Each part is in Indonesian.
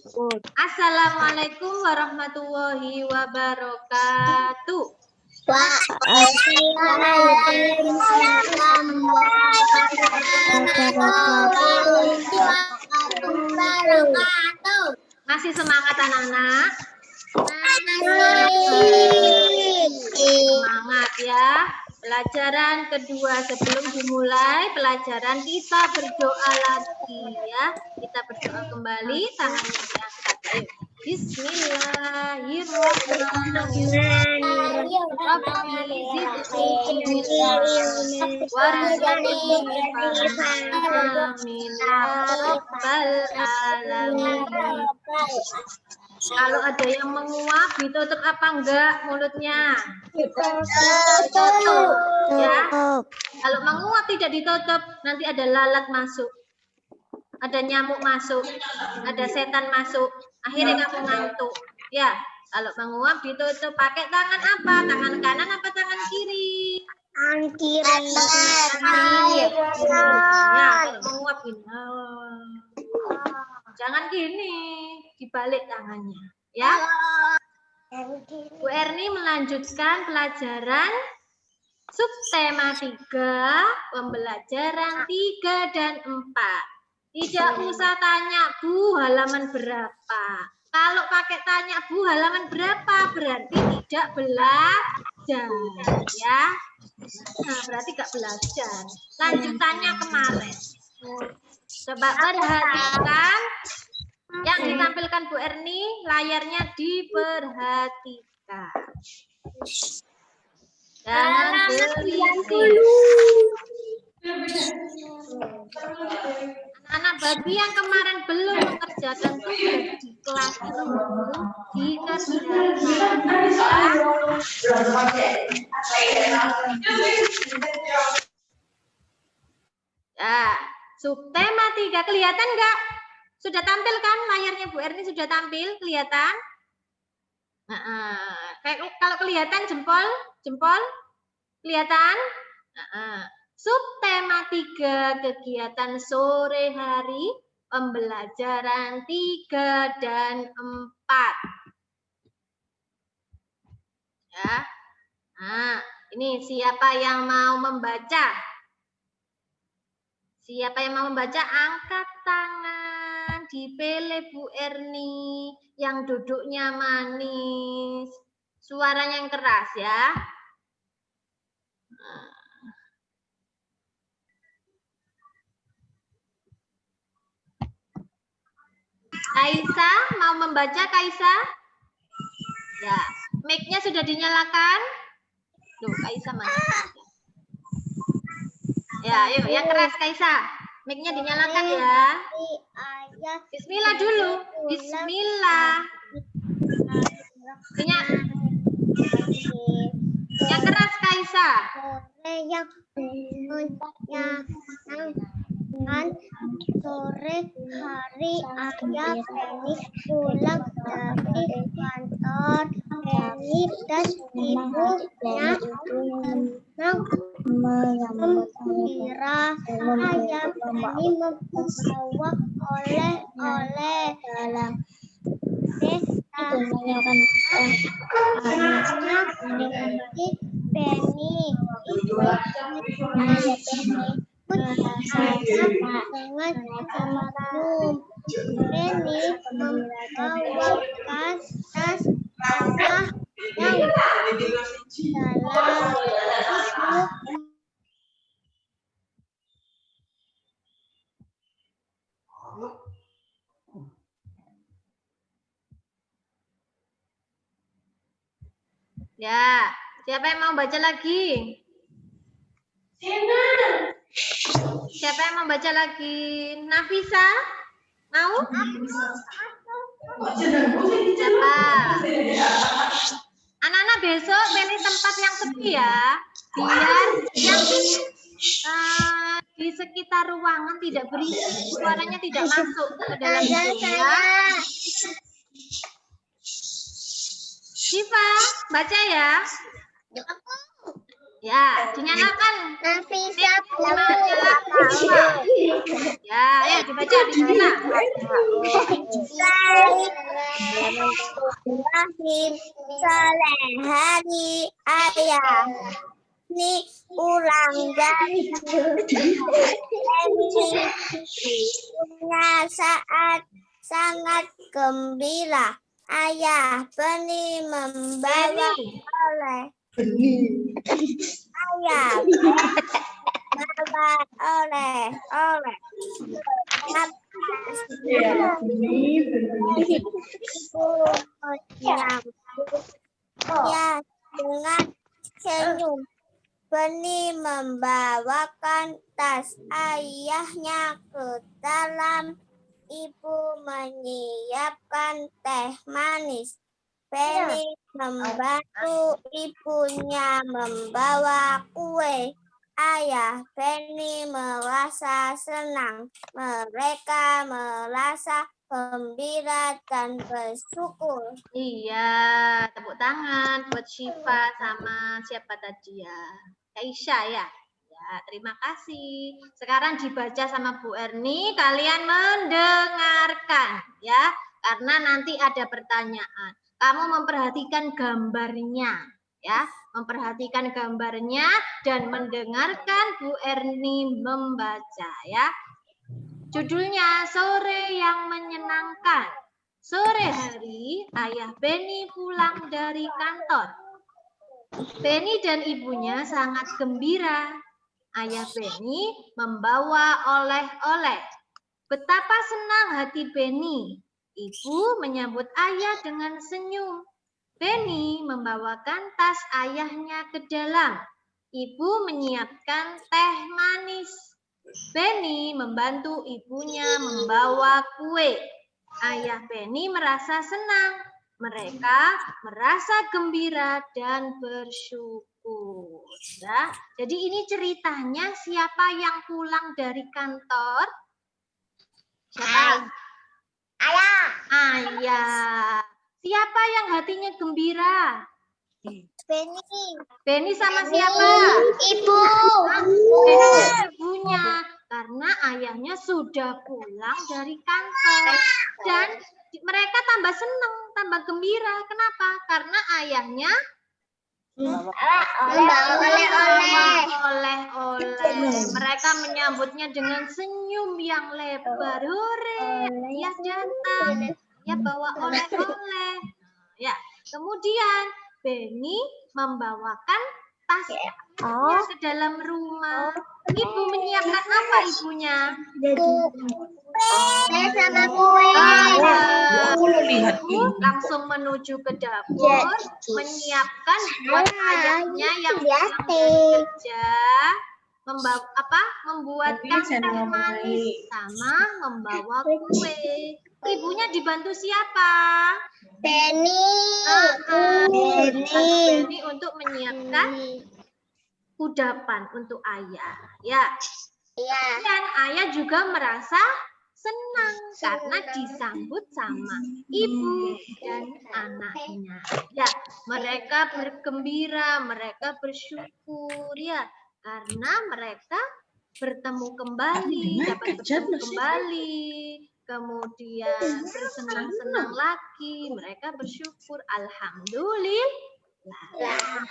Assalamualaikum warahmatullahi wabarakatuh. Waalaikumsalam warahmatullahi wabarakatuh. Masih semangat anak-anak? Semangat ya. Pelajaran kedua sebelum dimulai pelajaran kita berdoa lagi ya. Kita berdoa kembali, tangannya diangkat. Ayo. Bismillahirrahmanirrahim. Rabbi zidni ilma warzuqni fahma. Amin ya rabbal alamin. Kalau ada yang menguap, ditutup apa enggak mulutnya? Ditutup. Ya. Kalau menguap tidak ditutup, nanti ada lalat masuk. Ada nyamuk masuk. Ada setan masuk. Akhirnya kamu ngantuk. Ya. Kalau menguap ditutup. Pakai tangan apa? Tangan kanan apa tangan kiri? Tangan kiri. Ya, kalau menguap gini. Jangan gini, dibalik tangannya, ya. Bu Erni melanjutkan pelajaran subtema 3, pembelajaran 3 dan 4. Tidak usah tanya, Bu, halaman berapa. Kalau pakai tanya, Bu, halaman berapa, berarti tidak belajar, ya. Nah, berarti tidak belajar. Lanjutannya kemarin. Coba perhatikan yang ditampilkan Bu Erni, layarnya diperhatikan. Jangan berisik. Anak-anak bagi yang kemarin belum mengerjakan tugas di kelas dulu, dikerjakan. Ya, subtema 3 kelihatan nggak? Sudah tampil kan layarnya Bu Erni, sudah tampil, kelihatan? Kalau kelihatan jempol kelihatan? Subtema 3 kegiatan sore hari, pembelajaran 3 dan 4. Ya. Nah, ini siapa yang mau membaca? Siapa yang mau membaca? Angkat tangan. Dipilih Bu Erni yang duduknya manis. Suaranya yang keras ya. Kaisa mau membaca, Kaisa? Ya, mic-nya sudah dinyalakan? Loh, Kaisa mana? Ya, ayo yang keras Kaisa. Mic-nya dinyalakan ya. Bismillah dulu. Bismillah. Yang keras Kaisa. Sore hari ayah Penny pulang dari kantor. Penny dan ibunya mengira ayah Penny membawa oleh-oleh. Penny Penny membawa tas ayah yang dalam. Ya, siapa yang mau baca lagi? Siapa yang mau baca lagi? Nafisa? Mau? Siapa? Anak-anak besok pilih tempat yang sepi ya. Biar yang di sekitar ruangan tidak berisik. Suaranya tidak masuk ke dalam hidung ya. Siva, baca ya. Ya, dinyalakan. Nafisa Ya, ayo dibaca di sana. Bismillahirrahmanirrahim. Soleh hari ayah. Ini ulang dari punya saat sangat gembira. Ayah Beni membawa oleh ayah membawa oleh ya dengan senyum. Beni membawakan tas ayahnya ke dalam. Ibu menyiapkan teh manis. Beni membantu ibunya membawa kue. Ayah Beni merasa senang. Mereka merasa gembira dan bersyukur. Iya, tepuk tangan buat Syifa sama siapa tadi ya? Aisyah ya. Ya, terima kasih. Sekarang dibaca sama Bu Erni, kalian mendengarkan ya, karena nanti ada pertanyaan. Kamu memperhatikan gambarnya ya, memperhatikan gambarnya dan mendengarkan Bu Erni membaca ya. Judulnya Sore yang Menyenangkan. Sore hari, ayah Beni pulang dari kantor. Beni dan ibunya sangat gembira. Ayah Beni membawa oleh-oleh. Betapa senang hati Beni. Ibu menyambut ayah dengan senyum. Beni membawakan tas ayahnya ke dalam. Ibu menyiapkan teh manis. Beni membantu ibunya membawa kue. Ayah Beni merasa senang. Mereka merasa gembira dan bersyukur. Ya. Jadi ini ceritanya siapa yang pulang dari kantor? Siapa? Ayah. Ayah. Siapa yang hatinya gembira? Beni. Beni sama siapa? Ibu. Beni sama ibunya. Karena ayahnya sudah pulang dari kantor. Dan mereka tambah senang, tambah gembira. Kenapa? Karena ayahnya oleh-oleh. Mereka menyambutnya dengan senyum yang lebar. Hore, ya datang, ya bawa oleh-oleh. Ya, kemudian Beni membawakan tasnya ke dalam rumah. Ibu menyiapkan apa ibunya? Kue sama kue. Ibu langsung menuju ke dapur, menyiapkan buat ayahnya yang pulang dari kerja, membuatkan teh manis sama membawa kue. Ibunya dibantu siapa? Beni. Beni untuk menyiapkan kudapan untuk ayah. Ya. Dan ayah juga merasa senang karena disambut sama ibu dan anaknya. Ya, mereka bergembira, mereka bersyukur ya, karena mereka bertemu kembali, dapat bertemu kembali, kemudian bersenang-senang lagi, mereka bersyukur. Alhamdulillah.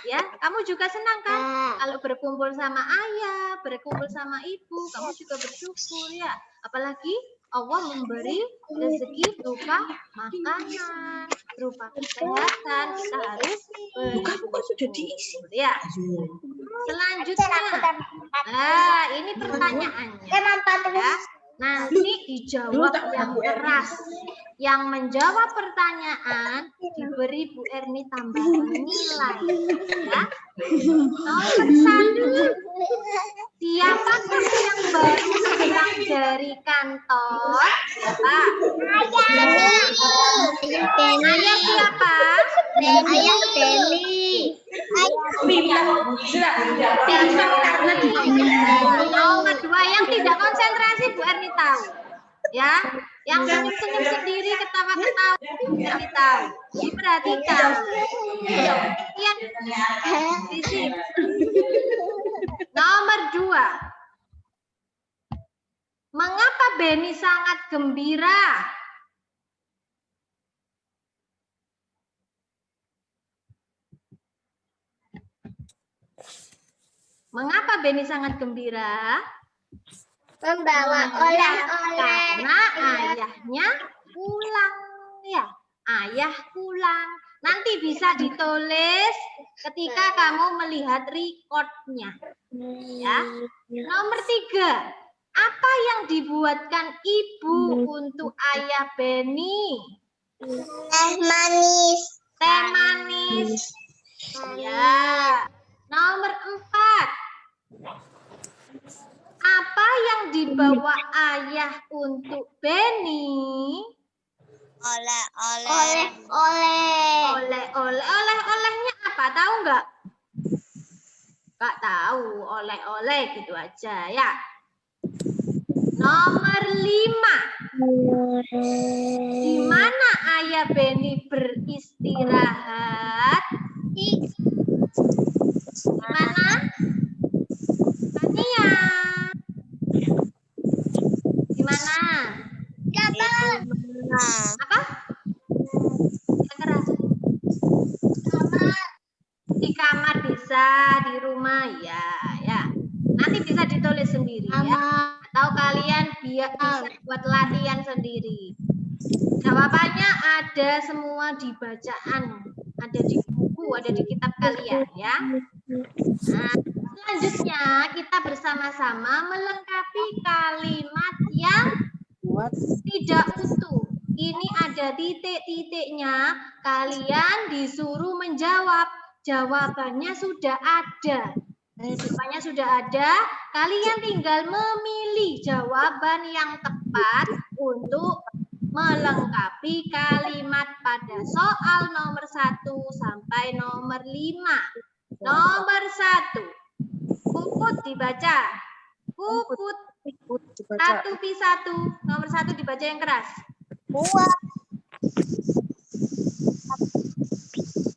Ya, kamu juga senang kan? Kalau berkumpul sama ayah, berkumpul sama ibu, kamu juga bersyukur ya. Apalagi Allah memberi rezeki berupa makanan, berupa kesehatan, kita harus bersyukur ya. Selanjutnya, nah ini pertanyaannya. Ya. Nanti dijawab yang keras. Yang menjawab pertanyaan diberi Bu Erni tambahan nilai. Ya. Nomor 1. Siapakah yang baru pulang dari kantor? Siapa? Ayah siapa? Ayah Beni. Nomor 2 yang tidak konsentrasi Bu Erni tahu. Ya, yang senyum-senyum sendiri, ketawa-ketawa Erni tahu. Diperhatikan. Ya, sisi. Nomor 2. Mengapa Beni sangat gembira? Mengapa Beni sangat gembira? Membawa oleh-oleh. Karena ayahnya pulang ya. Ayah pulang. Nanti bisa ditulis ketika kamu melihat recordnya. Ya. Nomor 3. Apa yang dibuatkan ibu untuk ayah Beni? Teh manis. Teh manis. Ya. Nomor 4. Apa yang dibawa ayah untuk Beni? Oleh-oleh. Oleh-olehnya apa? Tahu nggak? Nggak tahu. Oleh-oleh gitu aja ya. Nomor 5. Di mana ayah Beni beristirahat? Di mana? Tania. Di mana? Apa? Yang keras. Di kamar bisa, di rumah ya, ya. Nanti bisa ditulis sendiri ya. Atau kalian bisa buat latihan sendiri. Jawabannya ada semua di bacaan, ada di buku, ada di kitab kalian ya. Nah, selanjutnya kita bersama-sama melengkapi kalimat yang tidak utuh. Ini ada titik-titiknya. Kalian disuruh menjawab. Jawabannya sudah ada. Jawabannya sudah ada. Kalian tinggal memilih jawaban yang tepat untuk melengkapi kalimat pada soal nomor 1 sampai nomor 5. Nomor 1. Puput dibaca. Puput. 1 Nomor 1 dibaca yang keras. Buat.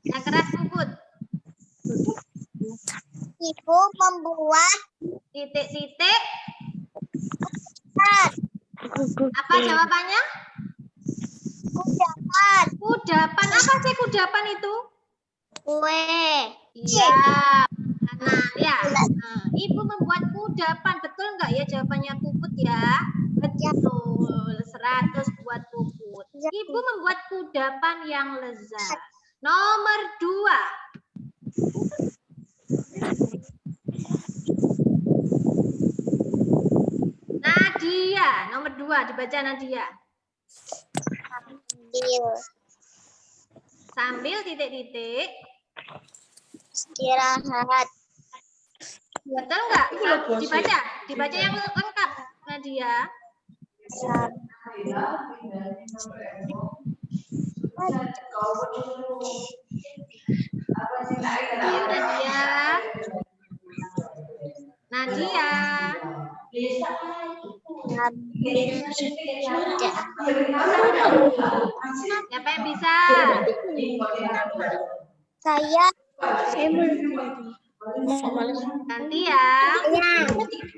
Yang keras Puput. Ibu membuat Titik-titik. Apa jawabannya? kudapan. Kudapan. Apa sih kudapan itu? Kue. Iya. Nah, ya. Nah, ibu membuat kudapan. Betul nggak ya jawabannya Puput ya? Betul. 100 buat Puput. Ibu membuat kudapan yang lezat. Nomor 2. Nadia. Nomor 2 dibaca Nadia. Sambil titik-titik. Istirahat. Betul nggak? Dibaca. Dibaca yang lengkap Nadia. Nadia. Siapa yang bisa? Saya Nanti ya.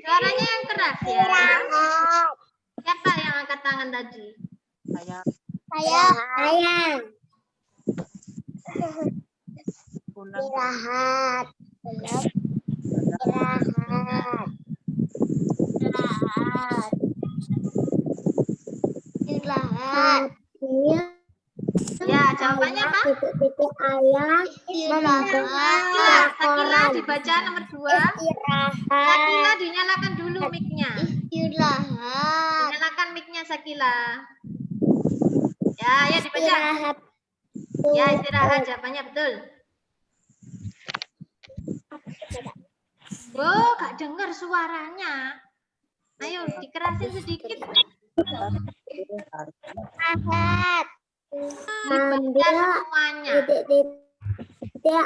Suaranya yang keras ya. Siapa yang angkat tangan tadi? Saya. Istirahat. Ya, jawabannya apa? Titik ayah. Sakila dibaca nomor 2. Sakila dinyalakan dulu mic-nya. Istirahat. Nyalakan mic-nya Sakila. Ya dibaca. Ya, istirahat jawabannya betul. Oh, gak dengar suaranya. Ayo dikerasin sedikit. Istirahat. Dibaca semuanya. Titik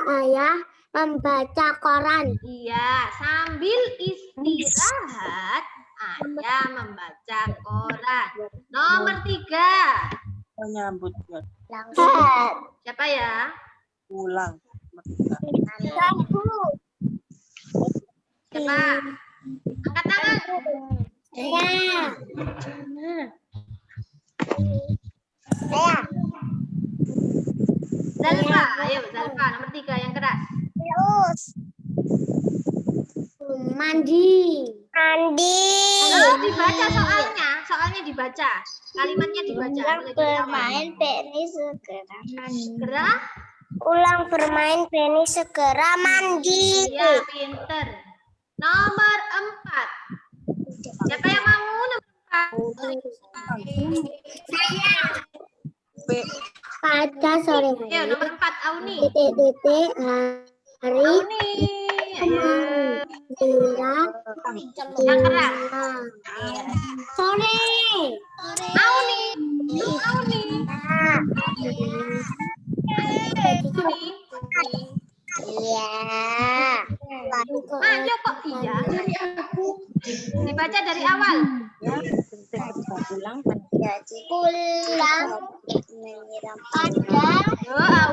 ayah membaca koran. Iya, sambil istirahat, ayah membaca koran. Nomor 3. Menyambutnya Siapa ya? pulang. Siapa? Angkat tangan. Zalfa, ayo Zalfa nomor 3 yang keras. Terus. Mandi. Dibaca soalnya dibaca. Kalimatnya dibaca. Mulai dari awal. Penny segera mandi. Segera. Ulang bermain Penny segera mandi. Ya, pinter. Nomor 4. Siapa yang mau nomor 4? B. Pada sore Ayo, hari. nomor 4, Auni. Titik-titik hari. Auni. Ayo. Menyiram Yang keras. sore. Auni. Auni. Iya. Ayo kok iya. Dibaca dari awal. Ya, pulang. Pulang menyiram pada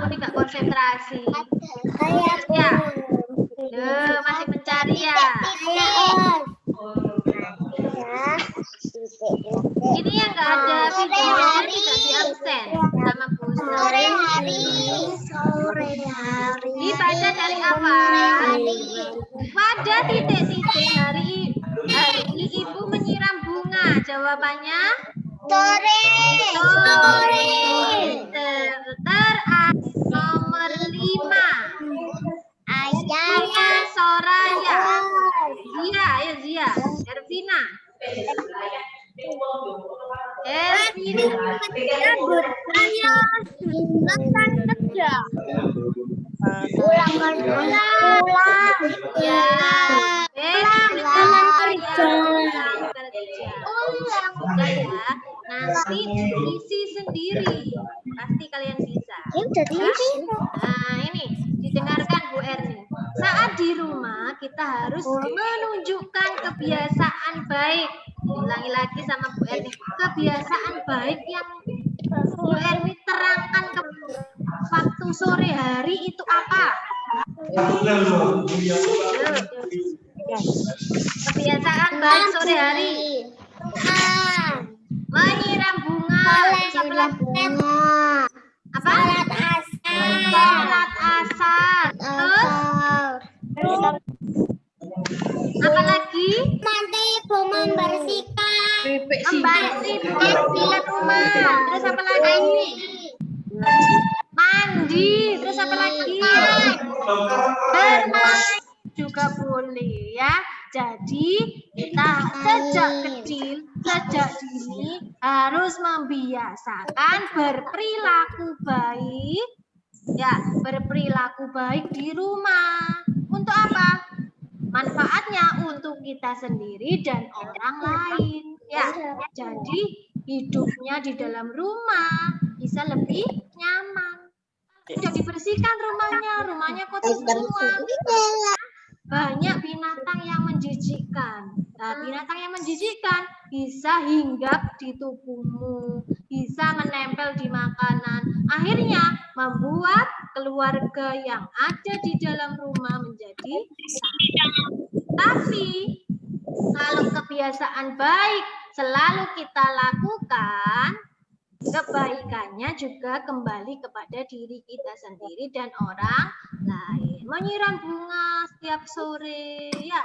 Auni gak konsentrasi. saya Ya. Masih mencari ya. Ini yang nggak ada videonya tidak di absen sama Bu sore Sri. hari Dibaca dari awal. Pada titik-titik hari ini Ibu menyiram bunga. Jawabannya sore nomor 5. ayah Soraya. Zia, ayo Zia. Ervina. pulang Ya. kerja. Udah ya. Nanti diisi sendiri. Pasti kalian bisa. Nah, ini didengarkan Bu Erni. Saat di rumah kita harus menunjukkan kebiasaan baik. Ulangi lagi sama Bu Erni. Kebiasaan baik yang Bu Erni terangkan ke waktu sore hari itu apa? Kebiasaan baik sore hari. Menyiram bunga. Apa? Salat asar. Terus apa lagi? Nanti ibu membersihkan. Membersihkan rumah. Terus apa lagi? Mandi. Terus apa lagi? Bermain juga boleh ya. Jadi kita sejak kecil, sejak dini harus membiasakan berperilaku baik. Ya, berperilaku baik di rumah. Untuk apa? Manfaatnya untuk kita sendiri dan orang lain. Ya, jadi hidupnya di dalam rumah bisa lebih nyaman. Sudah dibersihkan rumahnya kotor semua. Banyak binatang yang menjijikkan. Nah, binatang yang menjijikkan bisa hinggap di tubuhmu, bisa menempel di makanan. Akhirnya membuat keluarga yang ada di dalam rumah menjadi sakit. Tapi kalau kebiasaan baik selalu kita lakukan, kebaikannya juga kembali kepada diri kita sendiri dan orang lain. Menyiram bunga setiap sore ya,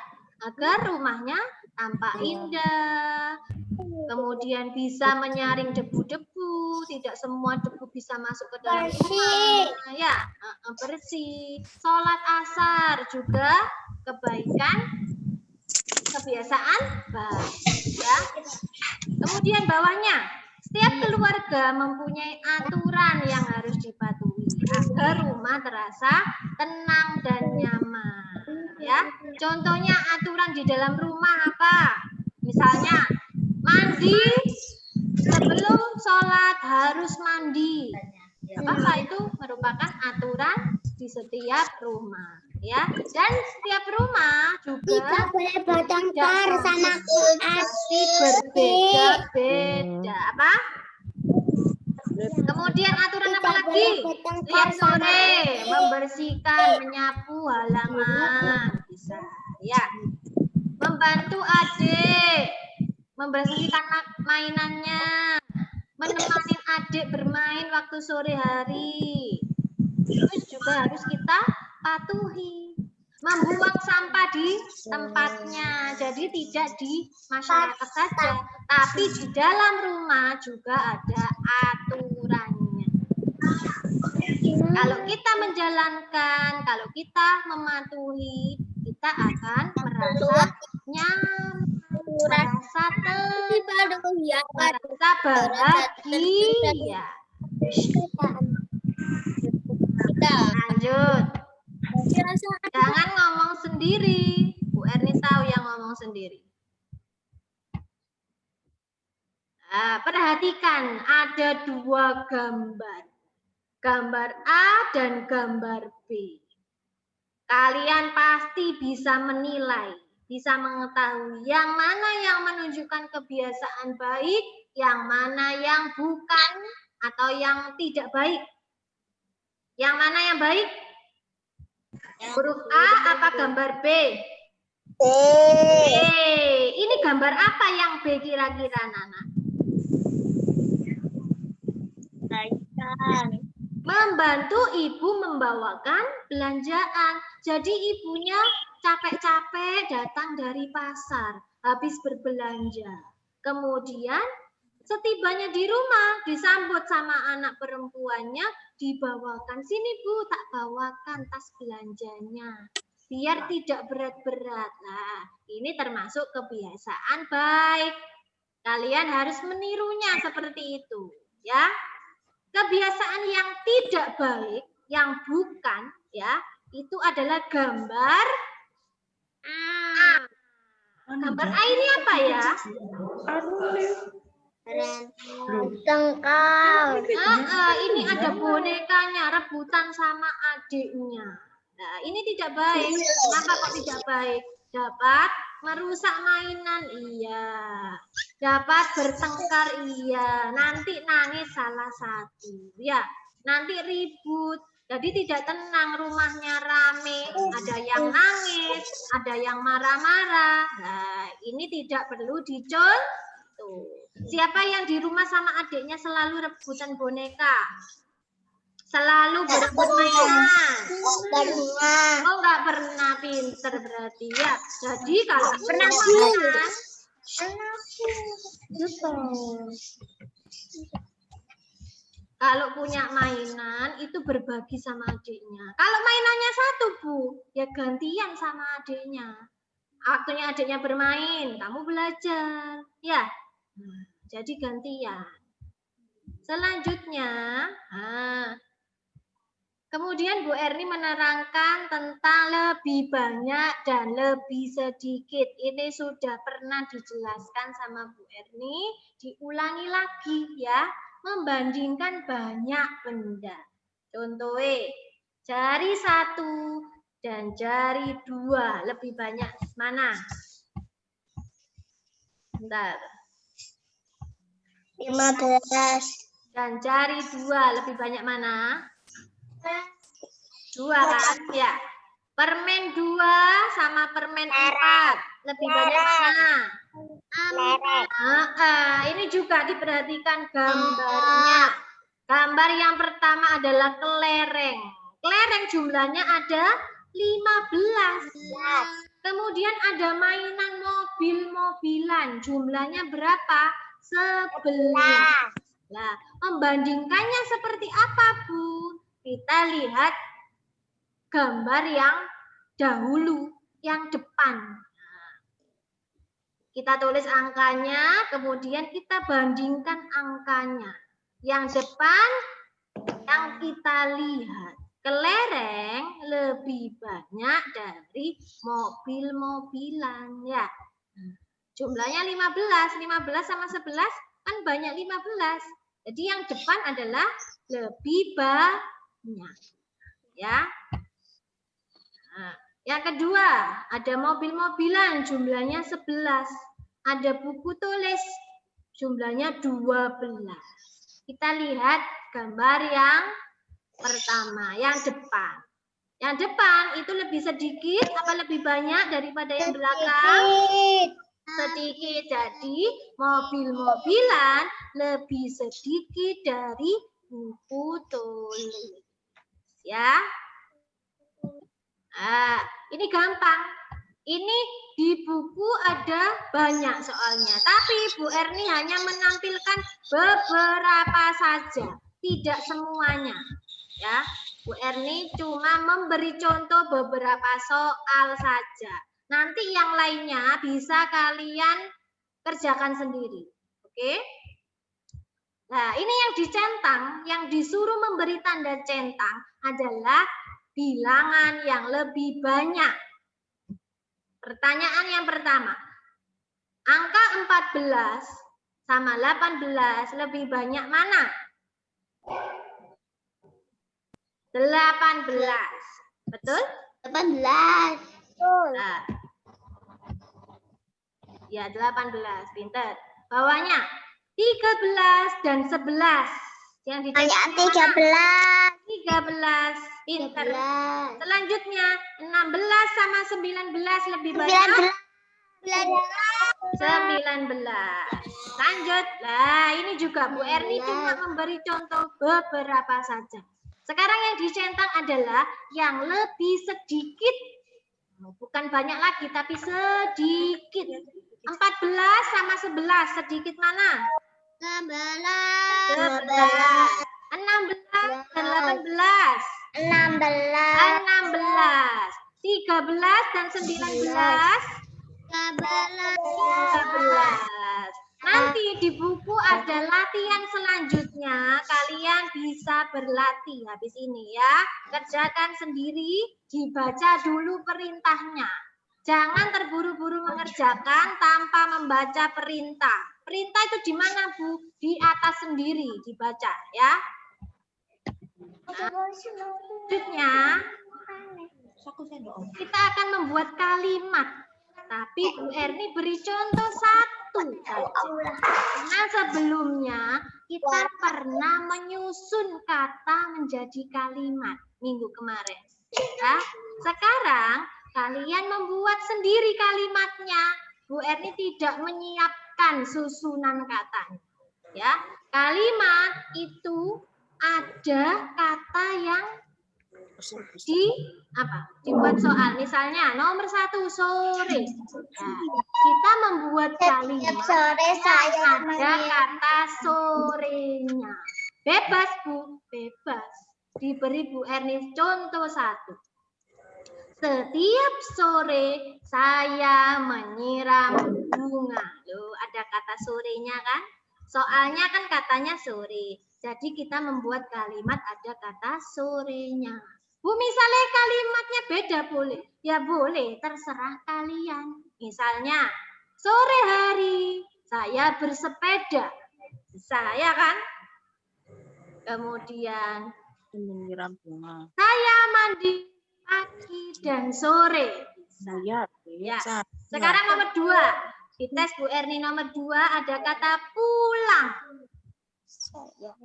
agar rumahnya tampak indah. Kemudian bisa menyaring debu-debu, tidak semua debu bisa masuk ke dalam rumah. Ya, bersih. Sholat asar juga kebaikan, kebiasaan baik ya. Kemudian bawahnya, setiap keluarga mempunyai aturan yang harus dipatuhi agar rumah terasa tenang dan nyaman. Ya, contohnya aturan di dalam rumah apa? Misalnya mandi sebelum sholat harus mandi. Apa itu merupakan aturan di setiap rumah. Ya, dan setiap rumah juga Tidak boleh bertengkar sama pasti berbeda-beda. Apa? Kemudian aturan apa lagi? Setiap sore membersihkan, menyapu halaman bisa. Ya, membantu adik membersihkan mainannya, menemani adik bermain waktu sore hari. Terus juga harus kita patuhi. membuang sampah di tempatnya. Jadi tidak di masyarakat saja, tapi di dalam rumah juga ada aturannya. Kalau kita menjalankan, kalau kita mematuhi, kita akan merasa nyaman, merasa tenang, merasa bahagia. Lanjut. Jangan ngomong sendiri. Bu Erni tahu yang ngomong sendiri. Nah, perhatikan, ada dua gambar. Gambar A dan gambar B. Kalian pasti bisa menilai, bisa mengetahui yang mana yang menunjukkan kebiasaan baik, yang mana yang bukan atau yang tidak baik. Yang mana yang baik? Huruf A apa gambar B? B. Ini gambar apa yang B kira-kira, Nana? Membantu ibu membawakan belanjaan. Jadi ibunya capek-capek datang dari pasar, habis berbelanja. Kemudian setibanya di rumah disambut sama anak perempuannya, dibawakan, sini Bu, tak bawakan tas belanjanya. Biar tidak berat-berat. Nah, ini termasuk kebiasaan baik. Kalian harus menirunya seperti itu, ya. Kebiasaan yang tidak baik, yang bukan, ya, itu adalah gambar A. Gambar A ini apa ya? Tengkal. Ini ada bonekanya rebutan sama adiknya. Nah, ini tidak baik. Kenapa kok tidak baik? Dapat merusak mainan, iya. Dapat bertengkar, iya. Nanti nangis salah satu, ya. Nanti ribut. Jadi tidak tenang, rumahnya rame. Ada yang nangis, ada yang marah-marah. Nah, ini tidak perlu dicontoh. Siapa yang di rumah sama adiknya selalu rebutan boneka? Selalu berebut mainan. Oh, nggak pernah, pinter berarti ya. Jadi kalau pernah mainan, kalau punya mainan itu berbagi sama adiknya. Kalau mainannya satu, Bu, ya gantian sama adiknya. Waktunya adiknya bermain, kamu belajar, ya. Jadi gantian. Selanjutnya, kemudian Bu Erni menerangkan tentang lebih banyak dan lebih sedikit. Ini sudah pernah dijelaskan sama Bu Erni, diulangi lagi ya. Membandingkan banyak benda. Contohnya, jari 1 dan jari 2 lebih banyak mana? Bentar. 15. Dan jari 2 lebih banyak mana? 2 kan? Ya. Permen 2 sama permen 4 lebih banyak mana? Ini juga diperhatikan gambarnya. Gambar yang pertama adalah kelereng. Kelereng jumlahnya ada 15. Kemudian ada mainan mobil-mobilan. Jumlahnya berapa? 11. Nah, membandingkannya seperti apa, Bu? Kita lihat gambar yang dahulu, yang depan. Kita tulis angkanya, kemudian kita bandingkan angkanya. Yang depan yang kita lihat, kelereng lebih banyak dari mobil-mobilan, ya. Jumlahnya 15, 15 sama 11 kan banyak 15. Jadi yang depan adalah lebih banyak, ya. Nah, yang kedua, ada mobil-mobilan, jumlahnya 11. Ada buku tulis, jumlahnya 12. Kita lihat gambar yang pertama, yang depan. Yang depan itu lebih sedikit apa lebih banyak daripada yang belakang? Sedikit. Jadi mobil-mobilan lebih sedikit dari buku tulis. Ya. Ini ini gampang. Ini di buku ada banyak soalnya, tapi Bu Erni hanya menampilkan beberapa saja, tidak semuanya. Ya, Bu Erni cuma memberi contoh beberapa soal saja. Nanti yang lainnya bisa kalian kerjakan sendiri. Oke? Nah, ini yang dicentang, yang disuruh memberi tanda centang adalah bilangan yang lebih banyak. Pertanyaan yang pertama, angka 14 sama 18 lebih banyak mana? 18. Betul? 18. Nah. Ya, 18. Pintar. Bawahnya 13 dan 11. Yang Hanya dicari 13. 13. Pintar. 13. Selanjutnya 16 sama 19 lebih banyak. 19. Lanjut. Nah, ini juga Bu Erni cuma memberi contoh beberapa saja. Sekarang yang dicentang adalah yang lebih sedikit. Bukan banyak lagi, tapi sedikit. 14 sama 11, sedikit mana? 11. 16 dan 18. 16. 13 dan 19. 13. Nanti di buku ada latihan selanjutnya. Kalian bisa berlatih habis ini ya. Kerjakan sendiri, dibaca dulu perintahnya. Jangan terburu-buru mengerjakan tanpa membaca perintah. Perintah itu di mana, Bu? Di atas sendiri dibaca ya. Selanjutnya kita akan membuat kalimat. Tapi Bu Erni beri contoh satu saja. Karena sebelumnya kita pernah menyusun kata menjadi kalimat minggu kemarin. Ya. Sekarang kalian membuat sendiri kalimatnya. Bu Erni tidak menyiapkan susunan katanya. Ya, kalimat itu ada kata yang dibuat soal. Misalnya nomor 1 sore. Nah, kita membuat kalimat Sore saya ada kata sorenya. Bebas, Bu, bebas. Diberi Bu Erni contoh 1. Setiap sore saya menyiram bunga. Loh, ada kata sorenya kan? Soalnya kan katanya sore. Jadi kita membuat kalimat ada kata sorenya. Bu, misalnya kalimatnya beda boleh? Ya boleh, terserah kalian. Misalnya, sore hari saya bersepeda. Saya kan? Kemudian, menyiram bunga. saya mandi pagi dan sore. Saya Ya. bisa. Sekarang nomor 2. Di tes Bu Erni nomor 2 ada kata pulang.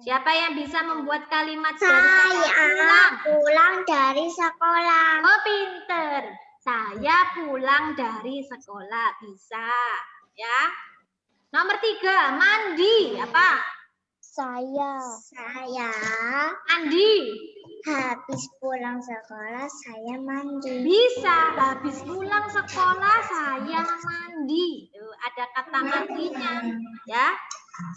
Siapa yang bisa membuat kalimat dari kata pulang? pulang dari sekolah. Oh, pinter. Saya pulang dari sekolah. Bisa. Ya. Nomor 3, mandi. Apa? Saya Mandi. habis pulang sekolah saya mandi. Bisa. Habis pulang sekolah saya mandi. Tuh, ada kata mandinya. Ya.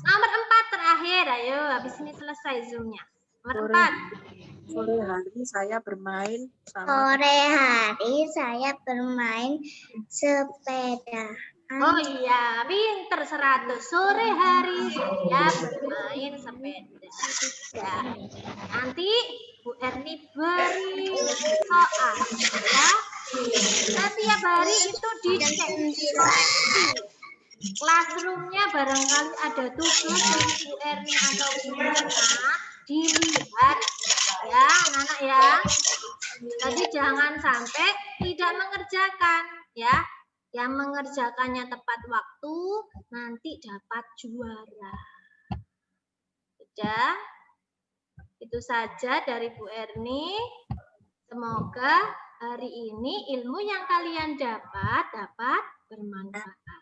Nomor 4 terakhir. Ayo, habis ini selesai Zoom-nya. Nomor 4. Sore hari saya bermain sama Sore hari saya bermain sepeda. Oh iya, pinter 100. Sore hari saya bermain sepeda. Ya. Nanti Bu Erni beri soal. Ya. Setiap hari itu dicek. Classroom-nya barangkali ada tugas dari Bu Erni atau Bu Nana, dilihat ya anak-anak ya. Jadi jangan sampai tidak mengerjakan ya. Yang mengerjakannya tepat waktu nanti dapat juara. Sudah? Itu saja dari Bu Erni. Semoga hari ini ilmu yang kalian dapat bermanfaat.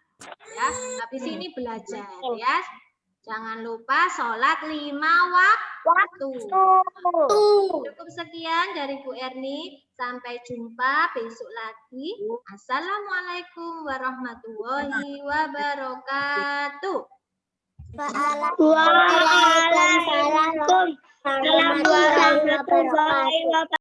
Ya, habis ini belajar ya. Jangan lupa sholat 5 waktu. Cukup sekian dari Bu Erni. Sampai jumpa besok lagi. Assalamualaikum warahmatullahi wabarakatuh. Waalaikumsalam warahmatullahi wabarakatuh.